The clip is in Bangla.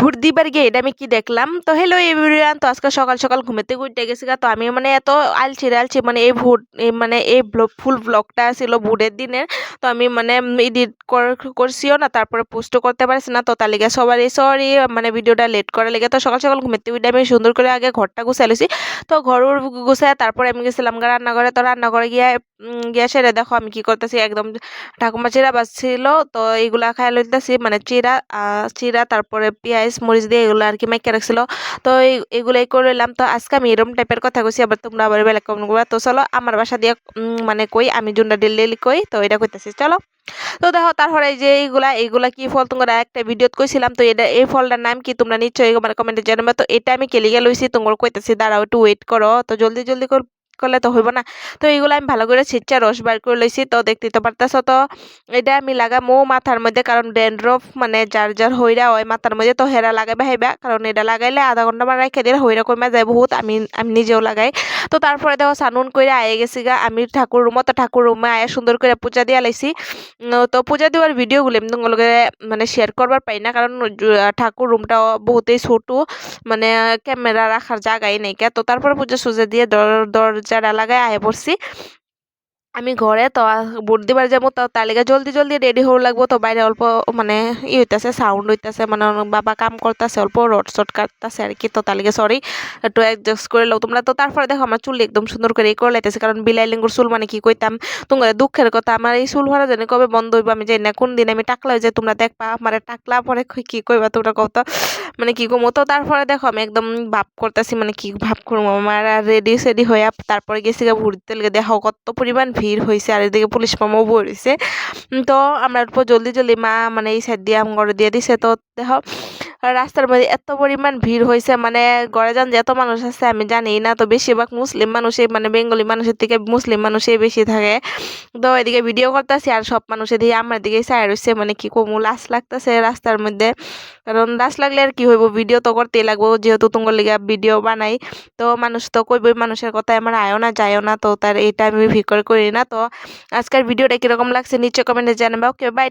ভোট দিবার গিয়ে এটা আমি কি দেখলাম। তো হ্যালো এভরিওয়ান, তো আজকে সকাল সকাল ঘুমেতে উঠে গেছি গা। তো আমি মানে এত আলছি মানে এই ভোট মানে এই ফুল ব্লগটা ছিল ভোটের দিনের। তো আমি মানে এডিট করছিও না, তারপরে পোস্টও করতে পারছি না। তো তার লিগে সবারই সরি, মানে ভিডিওটা লেট করার লেগে। তো সকাল সকাল ঘুমেতে উঠে আমি সুন্দর করে আগে ঘরটা গুছাই লইছি। তো ঘর গুছায় তারপরে আমি গেছিলাম রান্নাঘরে। তো রান্নাঘরে গিয়ে সেরে দেখো আমি কি করতেছি, একদম ঠাকুমা চিরা বাজছিল। তো এইগুলা খাই লইতেছি, মানে চিরা তারপরে পেঁয়াজ মরিচ দিয়ে এগুলো আর কি মাইকে রাখছিল। তো এগুলাই করে লইলাম। তো আজকে আমি এরকম টাইপের কথা কইছি, আবার তোমরা আবার বেলেগ কমেন্ট করবা। তো চলো আমার বাসা দিয়ে মানে কই আমি জুনটা ডেলি কই, তো এটা কইতাছি চলো। তো দেখো তারপরে এই যে এইগুলা কি ফল তোমরা একটা ভিডিওত কইছিলাম। তো এটা এই ফলটার নাম কি তোমরা নিশ্চয়ই মানে কমেন্টে জানাবে। তো এটা আমি কেলিগে লইছি, তোমরা কইতাছি দাঁড়াও একটু ওয়েট করো। তো জলদি জলদি করলে তো হইব না। তো এইগুলো আমি ভালো করে ছিঁচা রস বার করে লইছি। তো দেখতেই তো পারতাছো। তো এটা আমি লাগামো মাথার মধ্যে, কারণ ড্যান্ড্রফ মানে যার হইরা হয় মাথার মধ্যে। তো হেরা লাগাইবা হাইবা, কারণ এটা লাগাইলে আধা ঘন্টা মান রেখে দিলে হইরা কমে যায় বহুত। আমি নিজেও লাগাই। তো তারপরে দেখো সানুন কইরা আয়ে গেছি গা আমি ঠাকুর রুমে। তো ঠাকুর রুমে আয়া সুন্দর করে পূজা দিয়া লাইছি। তো পূজা দেওয়ার ভিডিওগুলো আমি তোমাকে মানে শেয়ার করবার পাই না, কারণ ঠাকুর রুমটা বহুতেই ছোট, মানে ক্যামেরা রাখার জায়গাই নেই। তো তারপরে পূজা সুজা দিয়ে দরজাটা লাগায় আয় পড়ছি আমি ঘরে। তো ভোট দিবার যাবো, তো তার লেগে জলদি জলদি রেডি হওয়া লাগবো। তো বাইরে অল্প মানে হইতাছে, সাউন্ড হইতাছে, মানে বাবা কাম করতেছে, অল্প রড শট কাটতেছে আর কি। তো তার লেগে সরি, একটু অ্যাডজাস্ট করে লো তোমরা। তো তারপরে দেখো আমার চুল একদম সুন্দর করে করে লাইতেছে, কারণ বিলাই লিঙ্গুর চুল মানে কি কইতাম তোমার দুঃখের কথা। আমার এই চুল ভরা জানি কবে বন্ধ হইব আমি জানি না। কোন দিন আমি টাকলা হয়ে যাই তোমরা দেখবা, আমার টাকলা পরে কি কইবা তোমরা কত, মানে কি কমো। তো তারপরে দেখো আমি একদম ভাব করতেছি, মানে কি ভাব করবো আমার রেডি সেডি হয়ে তারপরে গেছি গা ভর্তি লেগে। দেখো কত পরিমাণ ভিড় হয়েছে, আর এদিকে পুলিশ মামাও বই রয়েছে। তো আমরা জলদি জলদি মা মানে এই সাইড দিয়ে ঘরে দিয়ে দিছে। তো দেখো রাস্তার মধ্যে এত পরিমাণ ভিড় হয়েছে, মানে ঘরে যান যে এত মানুষ আছে আমি জানি না। তো বেশিরভাগ মুসলিম মানুষই, মানে বেঙ্গলি মানুষের থেকে মুসলিম মানুষই বেশি থাকে। তো এদিকে ভিডিও করতেছি আর সব মানুষ এদিকে আমার দিকে চাই রয়েছে, মানে কি কমু লাশ লাগতেছে রাস্তার মধ্যে। কারণ লাশ লাগলে আর কি হইব, ভিডিও তো করতেই লাগবো, যেহেতু তোমার লিগা ভিডিও বানাই। তো মানুষ তো কইবই, মানুষের কথায় আমার আয়ও না যায়ও না। তো তার এটা আমি ফিকর করি না। তো আজকের ভিডিওটা কিরকম লাগছে নিশ্চয় কমেন্টে জানাবা। Okay bye.